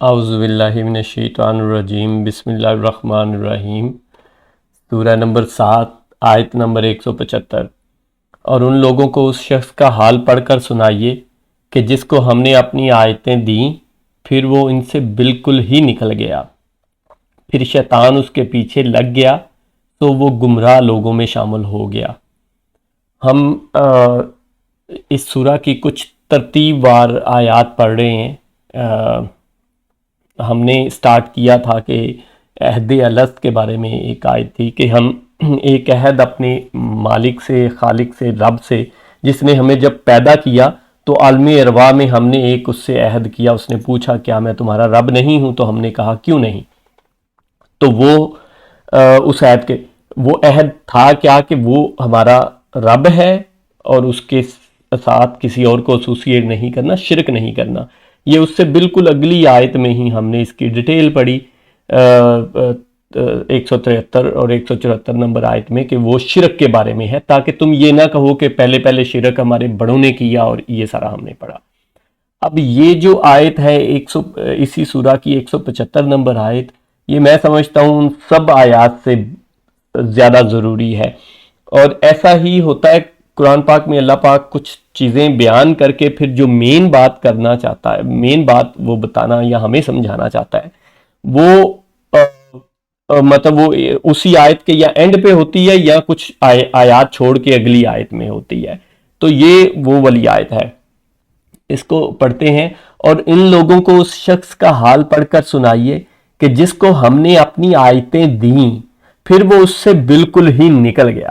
اعوذ باللہ من الشیطان الرجیم، بسم اللہ الرحمن الرحیم۔ سورہ نمبر 7 آیت نمبر 175۔ اور ان لوگوں کو اس شخص کا حال پڑھ کر سنائیے کہ جس کو ہم نے اپنی آیتیں دیں پھر وہ ان سے بالکل ہی نکل گیا، پھر شیطان اس کے پیچھے لگ گیا تو وہ گمراہ لوگوں میں شامل ہو گیا۔ ہم اس سورہ کی کچھ ترتیب وار آیات پڑھ رہے ہیں۔ ہم نے سٹارٹ کیا تھا کہ عہد الست کے بارے میں ایک آیت تھی کہ ہم ایک عہد اپنے مالک سے، خالق سے، رب سے، جس نے ہمیں جب پیدا کیا تو عالم ارواح میں ہم نے ایک اس سے عہد کیا۔ اس نے پوچھا کیا میں تمہارا رب نہیں ہوں؟ تو ہم نے کہا کیوں نہیں؟ تو وہ اس عہد کے وہ عہد تھا کیا کہ وہ ہمارا رب ہے اور اس کے ساتھ کسی اور کو ایسوسیٹ نہیں کرنا، شرک نہیں کرنا۔ یہ اس سے بالکل اگلی آیت میں ہی ہم نے اس کی ڈیٹیل پڑھی 173 اور 174 نمبر آیت میں، کہ وہ شرک کے بارے میں ہے، تاکہ تم یہ نہ کہو کہ پہلے شرک ہمارے بڑوں نے کیا، اور یہ سارا ہم نے پڑھا۔ اب یہ جو آیت ہے اسی سورہ کی 175 نمبر آیت، یہ میں سمجھتا ہوں سب آیات سے زیادہ ضروری ہے، اور ایسا ہی ہوتا ہے قرآن پاک میں۔ اللہ پاک کچھ چیزیں بیان کر کے پھر جو مین بات کرنا چاہتا ہے، مین بات وہ بتانا یا ہمیں سمجھانا چاہتا ہے، وہ مطلب وہ اسی آیت کے یا اینڈ پہ ہوتی ہے یا کچھ آیات چھوڑ کے اگلی آیت میں ہوتی ہے۔ تو یہ وہ والی آیت ہے، اس کو پڑھتے ہیں۔ اور ان لوگوں کو اس شخص کا حال پڑھ کر سنائیے کہ جس کو ہم نے اپنی آیتیں دیں پھر وہ اس سے بالکل ہی نکل گیا۔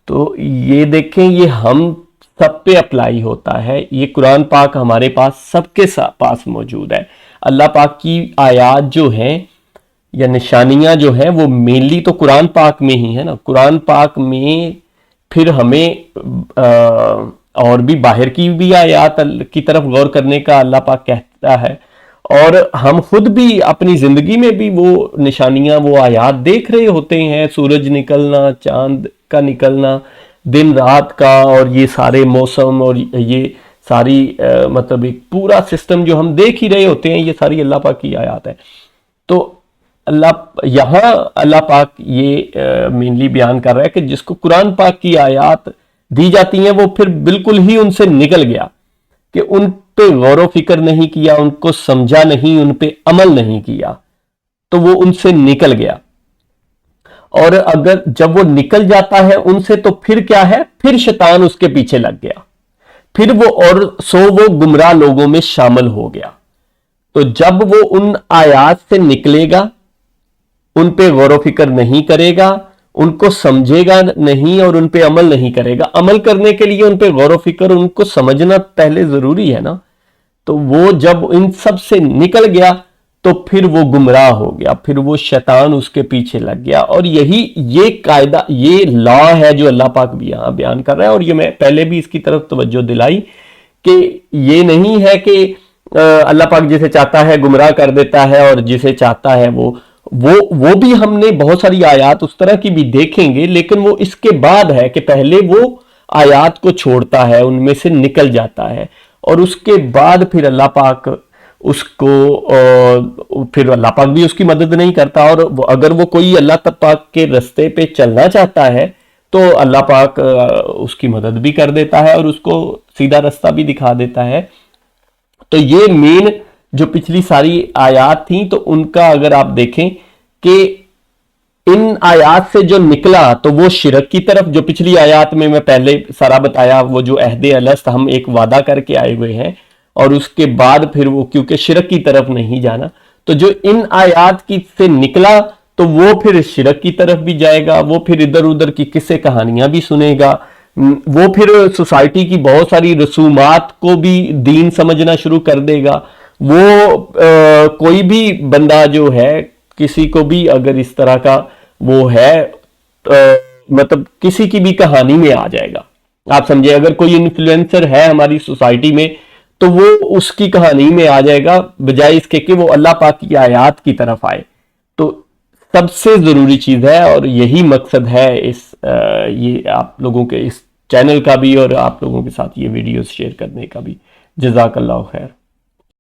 تو یہ دیکھیں، یہ ہم سب پہ اپلائی ہوتا ہے، یہ قرآن پاک ہمارے پاس سب کے پاس موجود ہے۔ اللہ پاک کی آیات جو ہیں یا نشانیاں جو ہیں وہ مینلی تو قرآن پاک میں ہی ہے نا۔ قرآن پاک میں پھر ہمیں اور بھی باہر کی بھی آیات کی طرف غور کرنے کا اللہ پاک کہتا ہے، اور ہم خود بھی اپنی زندگی میں بھی وہ نشانیاں، وہ آیات دیکھ رہے ہوتے ہیں، سورج نکلنا، چاند کا نکلنا، دن رات کا، اور یہ سارے موسم اور یہ ساری مطلب ایک پورا سسٹم جو ہم دیکھ ہی رہے ہوتے ہیں، یہ ساری اللہ پاک کی آیات ہے۔ تو یہاں اللہ پاک یہ مینلی بیان کر رہا ہے کہ جس کو قرآن پاک کی آیات دی جاتی ہیں وہ پھر بالکل ہی ان سے نکل گیا، کہ ان پہ غور و فکر نہیں کیا، ان کو سمجھا نہیں، ان پہ عمل نہیں کیا، تو وہ ان سے نکل گیا۔ اور اگر جب وہ نکل جاتا ہے ان سے تو پھر کیا ہے؟ پھر شیطان اس کے پیچھے لگ گیا، پھر وہ گمراہ لوگوں میں شامل ہو گیا۔ تو جب وہ ان آیات سے نکلے گا، ان پہ غور و فکر نہیں کرے گا، ان کو سمجھے گا نہیں، اور ان پہ عمل نہیں کرے گا۔ عمل کرنے کے لیے ان پہ غور و فکر، ان کو سمجھنا پہلے ضروری ہے نا۔ تو وہ جب ان سب سے نکل گیا تو پھر وہ گمراہ ہو گیا، پھر وہ شیطان اس کے پیچھے لگ گیا۔ اور یہ قاعدہ، یہ لا ہے جو اللہ پاک بھی یہاں بیان کر رہا ہے، اور یہ میں پہلے بھی اس کی طرف توجہ دلائی کہ یہ نہیں ہے کہ اللہ پاک جسے چاہتا ہے گمراہ کر دیتا ہے، اور جسے چاہتا ہے وہ بھی ہم نے بہت ساری آیات اس طرح کی بھی دیکھیں گے، لیکن وہ اس کے بعد ہے کہ پہلے وہ آیات کو چھوڑتا ہے، ان میں سے نکل جاتا ہے، اور اس کے بعد پھر اللہ پاک اس کو پھر اللہ پاک بھی اس کی مدد نہیں کرتا۔ اور اگر وہ کوئی اللہ پاک کے رستے پہ چلنا چاہتا ہے تو اللہ پاک اس کی مدد بھی کر دیتا ہے اور اس کو سیدھا رستہ بھی دکھا دیتا ہے۔ تو یہ مین جو پچھلی ساری آیات تھیں، تو ان کا اگر آپ دیکھیں کہ ان آیات سے جو نکلا تو وہ شرک کی طرف، جو پچھلی آیات میں پہلے سارا بتایا، وہ جو عہد الست ہم ایک وعدہ کر کے آئے ہوئے ہیں، اور اس کے بعد پھر وہ کیونکہ شرک کی طرف نہیں جانا، تو جو ان آیات کی سے نکلا تو وہ پھر شرک کی طرف بھی جائے گا، وہ پھر ادھر ادھر کی قصے کہانیاں بھی سنے گا، وہ پھر سوسائٹی کی بہت ساری رسومات کو بھی دین سمجھنا شروع کر دے گا۔ وہ کوئی بھی بندہ جو ہے، کسی کو بھی اگر اس طرح کا وہ ہے، مطلب کسی کی بھی کہانی میں آ جائے گا۔ آپ سمجھے، اگر کوئی انفلوئنسر ہے ہماری سوسائٹی میں تو وہ اس کی کہانی میں آ جائے گا، بجائے اس کے کہ وہ اللہ پاک کی آیات کی طرف آئے۔ تو سب سے ضروری چیز ہے، اور یہی مقصد ہے یہ آپ لوگوں کے اس چینل کا بھی، اور آپ لوگوں کے ساتھ یہ ویڈیوز شیئر کرنے کا بھی۔ جزاک اللہ خیر۔